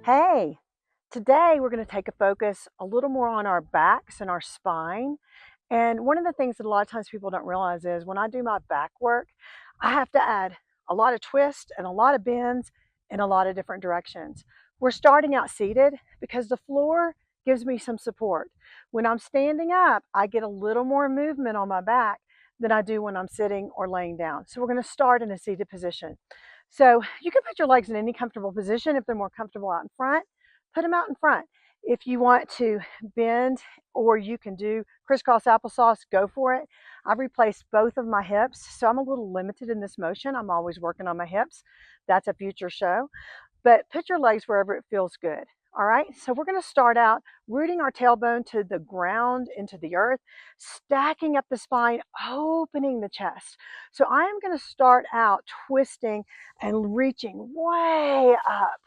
Hey, today we're going to take a focus a little more on our backs and our spine. And one of the things that a lot of times people don't realize is when I do my back work, I have to add a lot of twist and a lot of bends in a lot of different directions. We're starting out seated because the floor gives me some support. When I'm standing up, I get a little more movement on my back than I do when I'm sitting or laying down. So we're going to start in a seated position. So you can put your legs in any comfortable position. If they're more comfortable out in front, put them out in front. If you want to bend or you can do crisscross applesauce, go for it. I've replaced both of my hips, so I'm a little limited in this motion. I'm always working on my hips. That's a future show. But put your legs wherever it feels good. All right, so we're going to start out rooting our tailbone to the ground, into the earth, stacking up the spine, opening the chest. So I am going to start out twisting and reaching way up,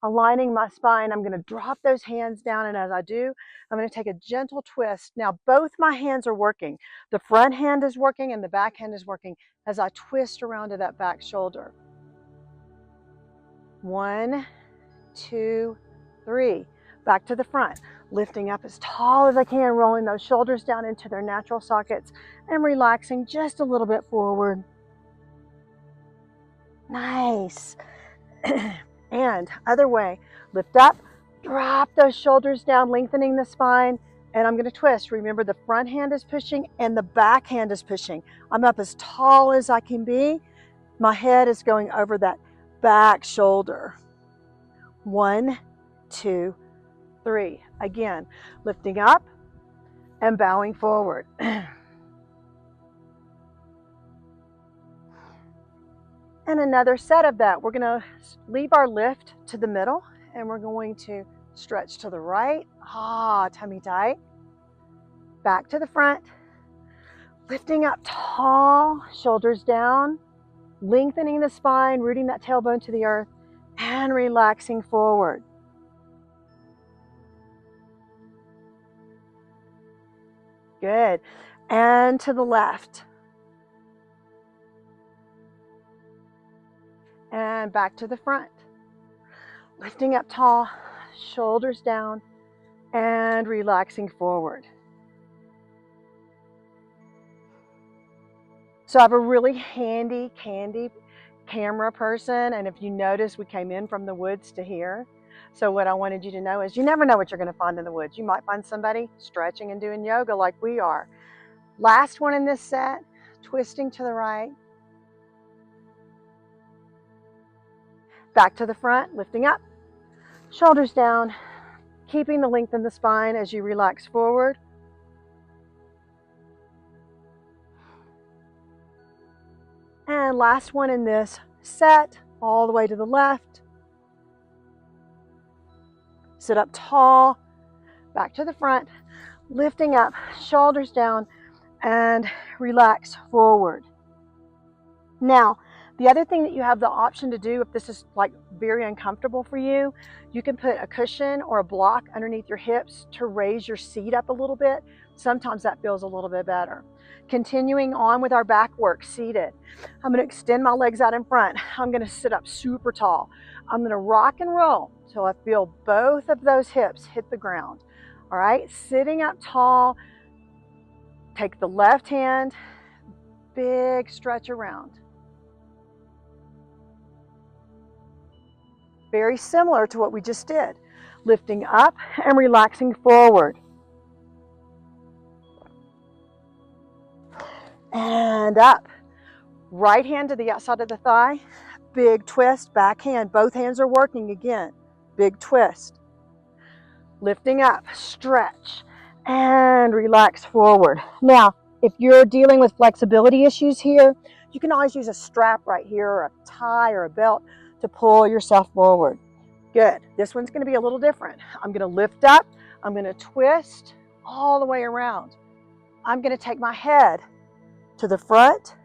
aligning my spine. I'm going to drop those hands down, and as I do, I'm going to take a gentle twist. Now both my hands are working. The front hand is working and the back hand is working as I twist around to that back shoulder. 1, 2, 3. Back to the front, lifting up as tall as I can, rolling those shoulders down into their natural sockets and relaxing just a little bit forward. Nice. And other way, lift up, drop those shoulders down, lengthening the spine, and I'm going to twist. Remember, the front hand is pushing and the back hand is pushing. I'm up as tall as I can be. My head is going over that back shoulder. 1, 2, 3. Again, lifting up and bowing forward. And another set of that. We're going to leave our lift to the middle and we're going to stretch to the right. Tummy tight. Back to the front. Lifting up tall, shoulders down, lengthening the spine, rooting that tailbone to the earth, and relaxing forward. Good. And to the left. And back to the front. Lifting up tall, shoulders down, and relaxing forward. So I have a really handy camera person, and if you notice, we came in from the woods to here. So what I wanted you to know is you never know what you're going to find in the woods. You might find somebody stretching and doing yoga like we are. Last one in this set, twisting to the right. Back to the front, lifting up, shoulders down, keeping the length in the spine as you relax forward. And last one in this set, all the way to the left. Sit up tall, back to the front, lifting up, shoulders down, and relax forward. Now, the other thing that you have the option to do, if this is like very uncomfortable for you, you can put a cushion or a block underneath your hips to raise your seat up a little bit. Sometimes that feels a little bit better. Continuing on with our back work, seated. I'm going to extend my legs out in front. I'm going to sit up super tall. I'm going to rock and roll till I feel both of those hips hit the ground. All right, sitting up tall. Take the left hand, big stretch around. Very similar to what we just did. Lifting up and relaxing forward. And up. Right hand to the outside of the thigh. Big twist, back hand. Both hands are working again. Big twist. Lifting up, stretch, and relax forward. Now, if you're dealing with flexibility issues here, you can always use a strap right here or a tie or a belt to pull yourself forward. Good. This one's going to be a little different. I'm going to lift up. I'm going to twist all the way around. I'm going to take my head to the front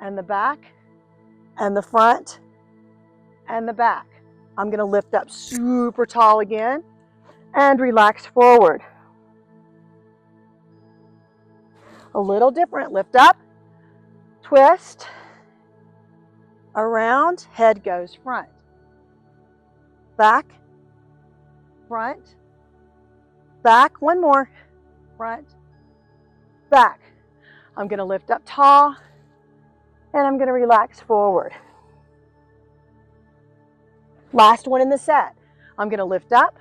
and the back and the front and the back. I'm going to lift up super tall again and relax forward. A little different. Lift up, twist, around, head goes front, back, front, back, one more, front, back. I'm going to lift up tall, and I'm going to relax forward. Last one in the set. I'm going to lift up,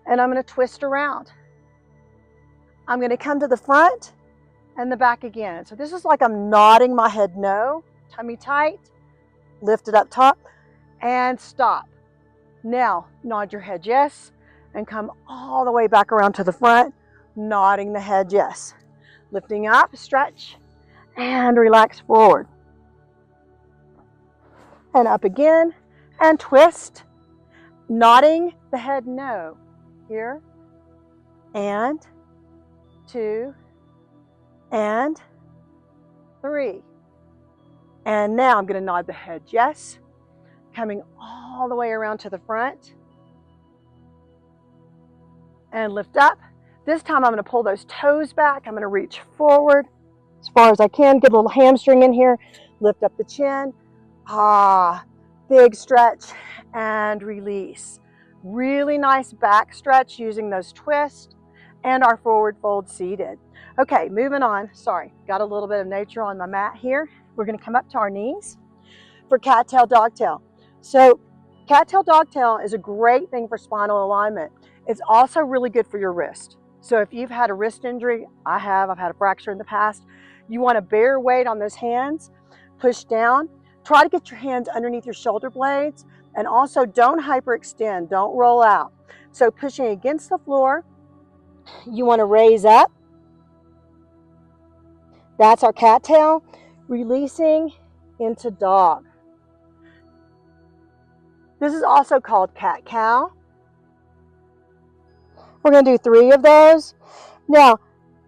and I'm going to twist around. I'm going to come to the front and the back again. So this is like I'm nodding my head no, tummy tight, lift it up top, and stop. Now, nod your head yes, and come all the way back around to the front, nodding the head yes. Lifting up, stretch, and relax forward. And up again, and twist, nodding the head no. Here, and 2, and 3. And now I'm going to nod the head yes, coming all the way around to the front, and lift up. This time I'm going to pull those toes back. I'm going to reach forward as far as I can, get a little hamstring in here, lift up the chin, big stretch, and release. Really nice back stretch using those twists and our forward fold seated. Okay, moving on. Sorry, got a little bit of nature on my mat here. We're going to come up to our knees for cat-tail, dog-tail. So cat-tail, dog-tail is a great thing for spinal alignment. It's also really good for your wrist. So if you've had a wrist injury, I've had a fracture in the past, you want to bear weight on those hands, push down, try to get your hands underneath your shoulder blades, and also don't hyperextend, don't roll out. So pushing against the floor, you want to raise up. That's our cat-tail, releasing into dog. This is also called cat-cow. We're going to do 3 of those. Now,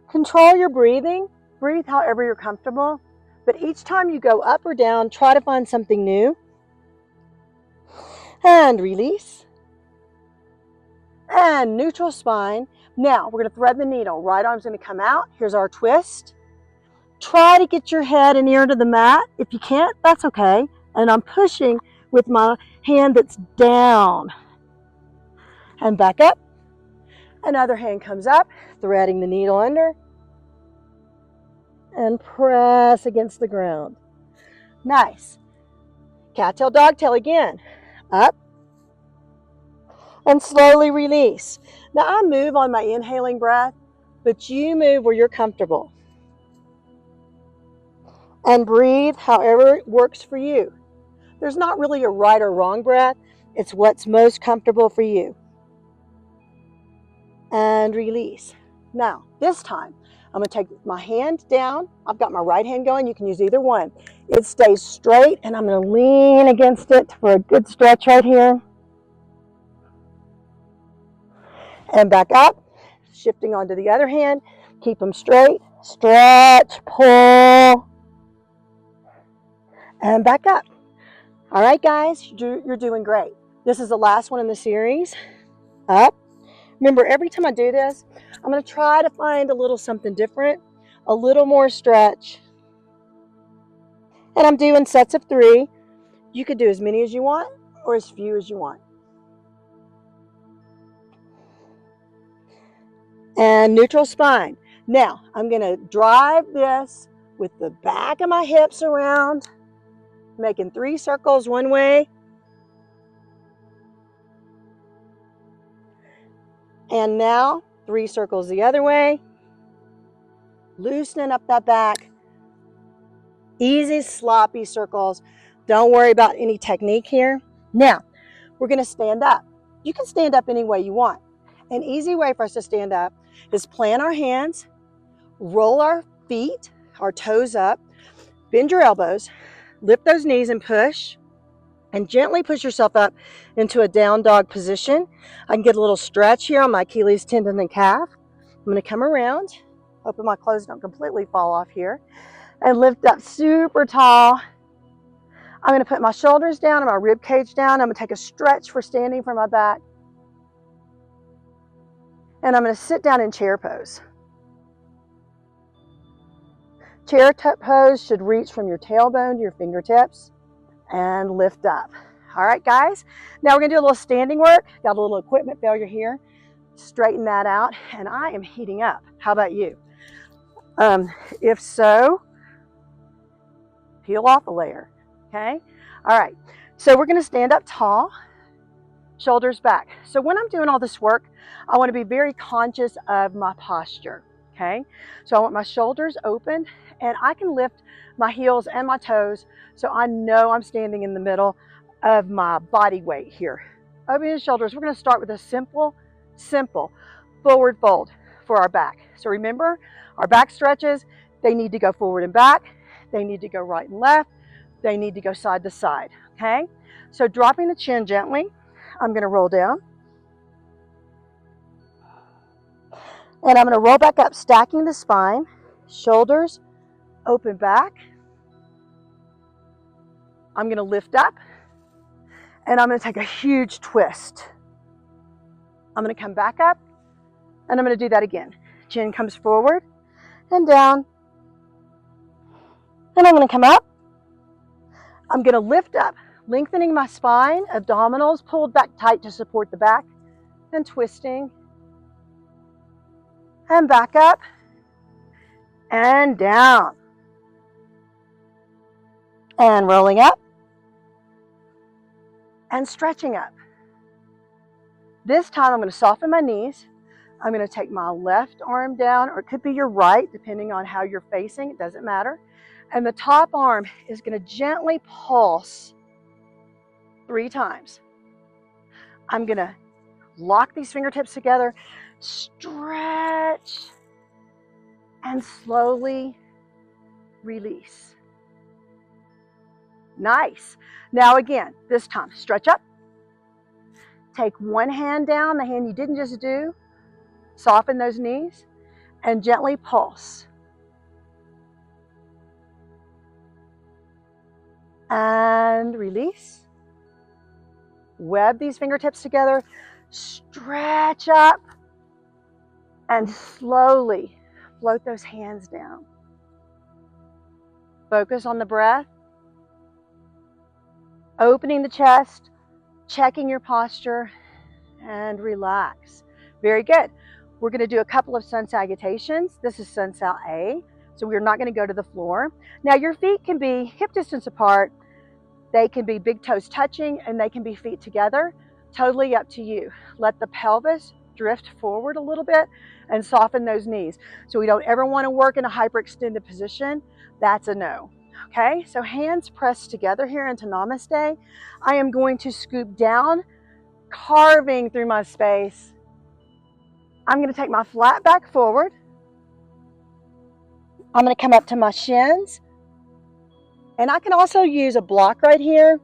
control your breathing. Breathe however you're comfortable. But each time you go up or down, try to find something new. And release. And neutral spine. Now, we're going to thread the needle. Right arm's going to come out. Here's our twist. Try to get your head and ear to the mat. If you can't, that's okay. And I'm pushing with my hand that's down. And back up. Another hand comes up, threading the needle under. And press against the ground. Nice. Cat-tail, dog-tail again. Up. And slowly release. Now I move on my inhaling breath, but you move where you're comfortable. And breathe however it works for you. There's not really a right or wrong breath. It's what's most comfortable for you. And release. Now, this time, I'm going to take my hand down. I've got my right hand going. You can use either one. It stays straight, and I'm going to lean against it for a good stretch right here. And back up, shifting onto the other hand. Keep them straight. Stretch, pull, and back up. All right, guys, you're doing great. This is the last one in the series. Up. Remember, every time I do this, I'm going to try to find a little something different, a little more stretch. And I'm doing sets of 3. You could do as many as you want or as few as you want. And neutral spine. Now, I'm going to drive this with the back of my hips around, making 3 circles one way. And now, 3 circles the other way. Loosening up that back. Easy, sloppy circles. Don't worry about any technique here. Now, we're going to stand up. You can stand up any way you want. An easy way for us to stand up is plant our hands, roll our feet, our toes up, bend your elbows, lift those knees and push. And gently push yourself up into a down dog position. I can get a little stretch here on my Achilles tendon and calf. I'm going to come around, hoping my clothes don't completely fall off here, and lift up super tall. I'm going to put my shoulders down and my rib cage down. I'm going to take a stretch for standing for my back. And I'm going to sit down in chair pose. Chair pose should reach from your tailbone to your fingertips. And lift up. All right, guys. Now we're going to do a little standing work. Got a little equipment failure here. straighten that out, and I am heating up. How about you? If so, peel off a layer, okay? All right, so we're gonna stand up tall, shoulders back. So when I'm doing all this work, I wanna be very conscious of my posture, okay? So I want my shoulders open, and I can lift my heels and my toes so I know I'm standing in the middle of my body weight here. Opening the shoulders, we're gonna start with a simple forward fold for our back. So remember, our back stretches, they need to go forward and back, they need to go right and left, they need to go side to side, okay? So dropping the chin gently, I'm gonna roll down. And I'm gonna roll back up, stacking the spine, shoulders open back. I'm gonna lift up, and I'm gonna take a huge twist. I'm gonna come back up, and I'm gonna do that again. Chin comes forward and down. And I'm gonna come up. I'm gonna lift up, lengthening my spine, abdominals pulled back tight to support the back, and twisting. And back up, and down. And rolling up, and stretching up. This time I'm gonna soften my knees. I'm gonna take my left arm down, or it could be your right, depending on how you're facing, it doesn't matter. And the top arm is gonna gently pulse 3 times. I'm gonna lock these fingertips together, stretch, and slowly release. Nice. Now again, this time, stretch up. Take one hand down, the hand you didn't just do, soften those knees, and gently pulse. And release. Web these fingertips together, stretch up, and slowly float those hands down. Focus on the breath, opening the chest, checking your posture, and relax. Very good. We're going to do a couple of sun salutations. This is sun sal A, so we're not going to go to the floor. Now your feet can be hip distance apart, they can be big toes touching, and they can be feet together. Totally up to you. Let the pelvis drift forward a little bit and soften those knees. So we don't ever want to work in a hyperextended position. That's a no. Okay, so hands pressed together here into Namaste. I am going to scoop down, carving through my space. I'm going to take my flat back forward. I'm going to come up to my shins. And I can also use a block right here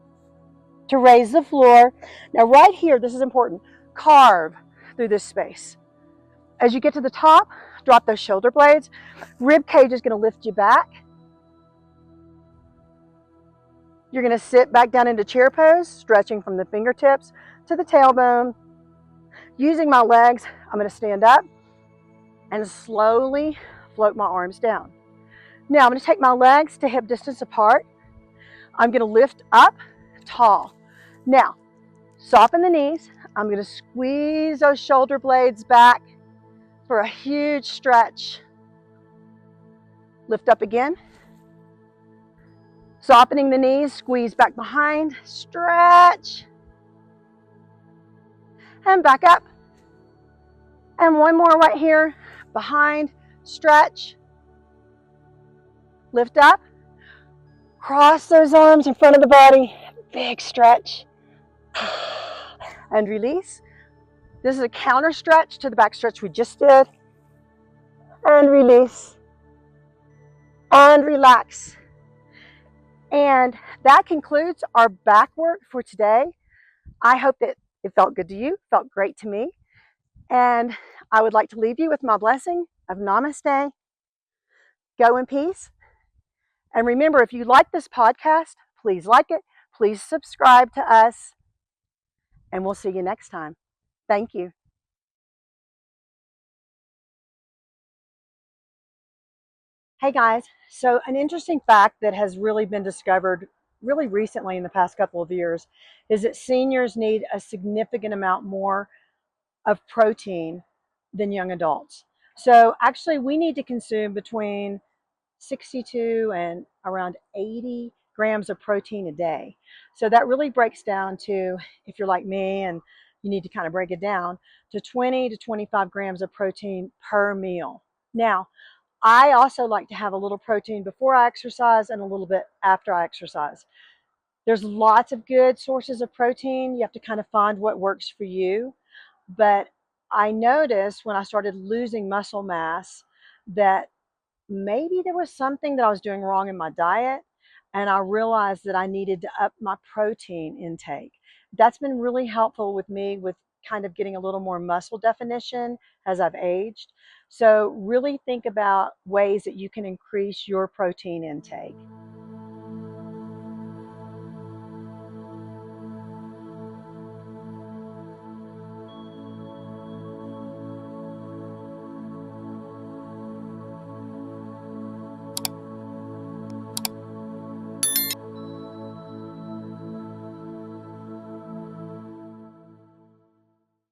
to raise the floor. Now right here, this is important, carve through this space. As you get to the top, drop those shoulder blades. Rib cage is going to lift you back. You're going to sit back down into chair pose, stretching from the fingertips to the tailbone. Using my legs, I'm going to stand up and slowly float my arms down. Now I'm going to take my legs to hip distance apart. I'm going to lift up tall. Now, soften the knees. I'm going to squeeze those shoulder blades back for a huge stretch. Lift up again. Softening the knees, squeeze back behind, stretch. And back up. And one more right here, behind, stretch. Lift up. Cross those arms in front of the body, big stretch. And release. This is a counter stretch to the back stretch we just did. And release. And relax. And that concludes our back work for today. I hope that it felt good to you, felt great to me. And I would like to leave you with my blessing of Namaste. Go in peace. And remember, if you like this podcast, please like it. Please subscribe to us. And we'll see you next time. Thank you. Hey guys, so an interesting fact that has really been discovered really recently in the past couple of years is that seniors need a significant amount more of protein than young adults. So actually, we need to consume between 62 and around 80 grams of protein a day. So that really breaks down to, if you're like me and you need to kind of break it down, to 20 to 25 grams of protein per meal. Now, I also like to have a little protein before I exercise and a little bit after I exercise. There's lots of good sources of protein. You have to kind of find what works for you. But I noticed when I started losing muscle mass that maybe there was something that I was doing wrong in my diet, and I realized that I needed to up my protein intake. That's been really helpful with me with kind of getting a little more muscle definition as I've aged. So really think about ways that you can increase your protein intake.